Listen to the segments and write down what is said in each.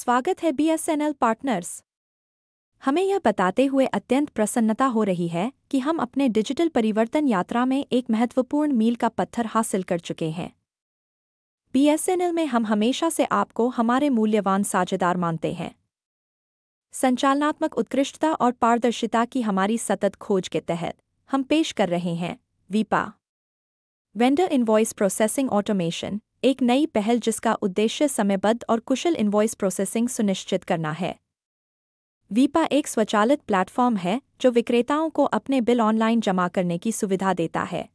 स्वागत है BSNL partners. हमें यह बताते हुए अत्यंत प्रसन्नता हो रही है कि हम अपने डिजिटल परिवर्तन यात्रा में एक महत्वपूर्ण मील का पत्थर हासिल कर चुके हैं। BSNL में हम हमेशा से आपको हमारे मूल्यवान साझेदार मानते हैं। संचालनात्मक उत्कृष्टता और पारदर्शिता की हमारी सतत खोज के तहत हम पेश कर रहे हैं वीपा वेंडर इनवॉइस प्रोसेसिंग ऑटोमेशन, एक नई पहल जिसका उद्देश्य समयबद्ध और कुशल इनवॉइस प्रोसेसिंग सुनिश्चित करना है। वीपा एक स्वचालित प्लेटफॉर्म है जो विक्रेताओं को अपने बिल ऑनलाइन जमा करने की सुविधा देता है।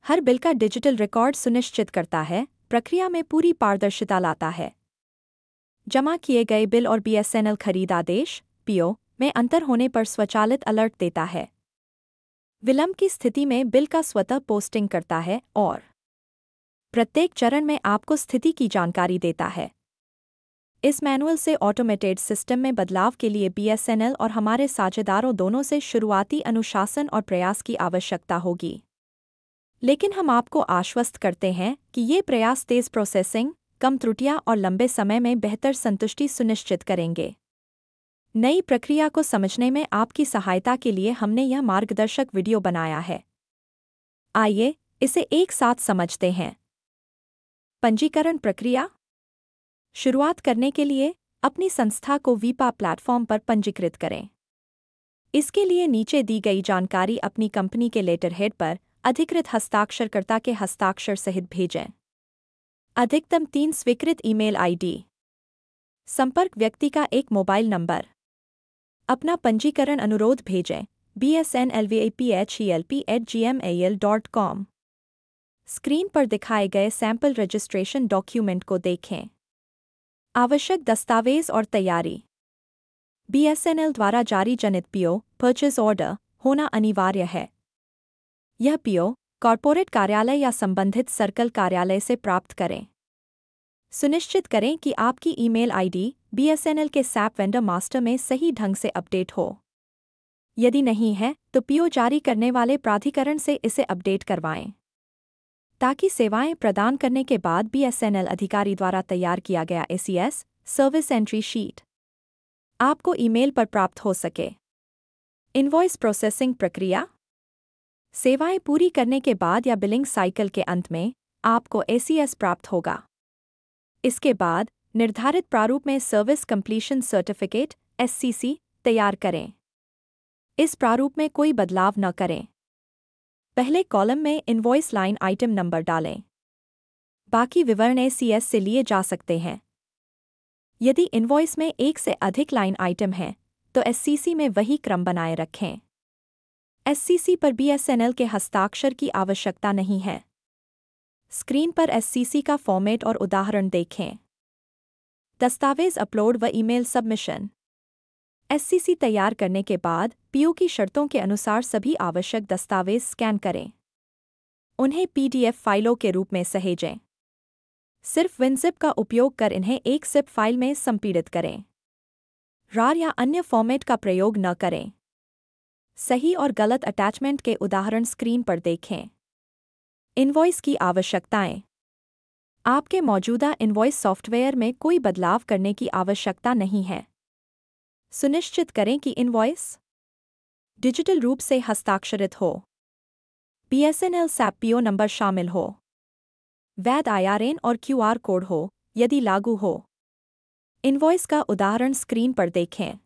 हर बिल का डिजिटल रिकॉर्ड सुनिश्चित करता है, प्रक्रिया में पूरी पारदर्शिता लाता है। जमा किए गए बिल और BSNL खरीद आदेश PO में अंतर होने पर स्वचालित अलर्ट देता है। विलंब की स्थिति में बिल का स्वतः पोस्टिंग करता है और प्रत्येक चरण में आपको स्थिति की जानकारी देता है। इस मैनुअल से ऑटोमेटेड सिस्टम में बदलाव के लिए BSNL और हमारे साझेदारों दोनों से शुरुआती अनुशासन और प्रयास की आवश्यकता होगी। लेकिन हम आपको आश्वस्त करते हैं कि ये प्रयास तेज प्रोसेसिंग, कम त्रुटियां और लंबे समय में बेहतर संतुष्टि सुनिश्चित करेंगे। नई प्रक्रिया को समझने में आपकी सहायता के लिए हमने यह मार्गदर्शक वीडियो बनाया है। आइए इसे एक साथ समझते हैं। पंजीकरण प्रक्रिया। शुरुआत करने के लिए अपनी संस्था को वीपा प्लेटफॉर्म पर पंजीकृत करें। इसके लिए नीचे दी गई जानकारी अपनी कंपनी के लेटरहेड पर अधिकृत हस्ताक्षरकर्ता के हस्ताक्षर सहित भेजें। अधिकतम 3 स्वीकृत ईमेल ID, संपर्क व्यक्ति का एक मोबाइल नंबर। अपना पंजीकरण अनुरोध भेजें bsnlvaphelp@gmail.com। स्क्रीन पर दिखाए गए सैंपल रजिस्ट्रेशन डॉक्यूमेंट को देखें। आवश्यक दस्तावेज और तैयारी। BSNL द्वारा जारी जनित PO परचेज ऑर्डर होना अनिवार्य है। यह PO कॉर्पोरेट कार्यालय या संबंधित सर्कल कार्यालय से प्राप्त करें। सुनिश्चित करें कि आपकी ईमेल ID BSNL के SAP वेंडर मास्टर में सही ढंग से अपडेट हो। यदि नहीं है तो PO जारी करने वाले प्राधिकरण से इसे अपडेट करवाएं, ताकि सेवाएं प्रदान करने के बाद BSNL अधिकारी द्वारा तैयार किया गया ACS सर्विस एंट्री शीट आपको ईमेल पर प्राप्त हो सके। इनवॉइस प्रोसेसिंग प्रक्रिया। सेवाएं पूरी करने के बाद या बिलिंग साइकिल के अंत में आपको ACS प्राप्त होगा। इसके बाद निर्धारित प्रारूप में सर्विस कंप्लीशन सर्टिफिकेट SCC तैयार करें। इस प्रारूप में कोई बदलाव न करें। पहले कॉलम में इनवॉइस लाइन आइटम नंबर डालें। बाकी विवरण ACS से लिए जा सकते हैं। यदि इनवॉइस में एक से अधिक लाइन आइटम हैं, तो SCC में वही क्रम बनाए रखें। SCC पर BSNL के हस्ताक्षर की आवश्यकता नहीं है। स्क्रीन पर SCC का फॉर्मेट और उदाहरण देखें। दस्तावेज अपलोड व ईमेल सबमिशन। SCC तैयार करने के बाद PO की शर्तों के अनुसार सभी आवश्यक दस्तावेज स्कैन करें। उन्हें PDF फाइलों के रूप में सहेजें। सिर्फ WinZip का उपयोग कर इन्हें एक ZIP फाइल में संपीड़ित करें। RAR या अन्य फॉर्मेट का प्रयोग न करें। सही और गलत अटैचमेंट के उदाहरण स्क्रीन पर देखें। इनवॉइस की आवश्यकताएं। आपके मौजूदा इनवॉइस सॉफ्टवेयर में कोई बदलाव करने की आवश्यकता नहीं है। सुनिश्चित करें कि इनवॉइस डिजिटल रूप से हस्ताक्षरित हो। BSNL SAP PO नंबर शामिल हो। वैध IRN और QR कोड हो, यदि लागू हो। इनवॉइस का उदाहरण स्क्रीन पर देखें।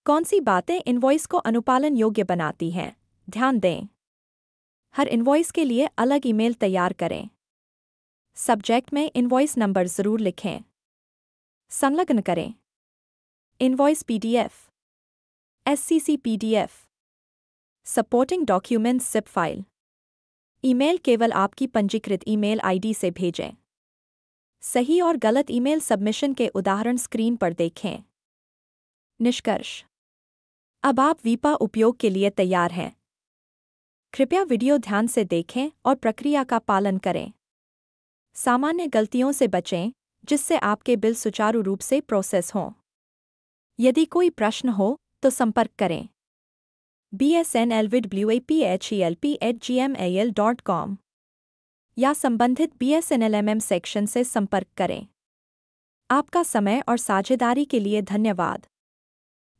कौन सी बातें इनवॉइस को अनुपालन योग्य बनाती हैं? ध्यान दें। हर इनवॉइस के लिए अलग ईमेल तैयार करें। सब्जेक्ट में इनवॉइस नंबर जरूर लिखें। संलग्न करें। Invoice PDF, SCC PDF, supporting documents ZIP file. Email केवल आपकी पंजीकृत ईमेल ID से भेजें। सही और गलत ईमेल सबमिशन के उदाहरण स्क्रीन पर देखें। निष्कर्ष। अब आप वीपा उपयोग के लिए तैयार हैं। कृपया वीडियो ध्यान से देखें और प्रक्रिया का पालन करें। सामान्य गलतियों से बचें, जिससे आपके बिल सुचारू रूप से प्रोसेस हों। यदि कोई प्रश्न हो तो संपर्क करें bsnlvaphelp@gmail.com या संबंधित BSNL MM सेक्शन से संपर्क करें। आपका समय और साझेदारी के लिए धन्यवाद।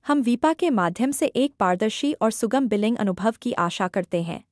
हम वीपा के माध्यम से एक पारदर्शी और सुगम बिलिंग अनुभव की आशा करते हैं।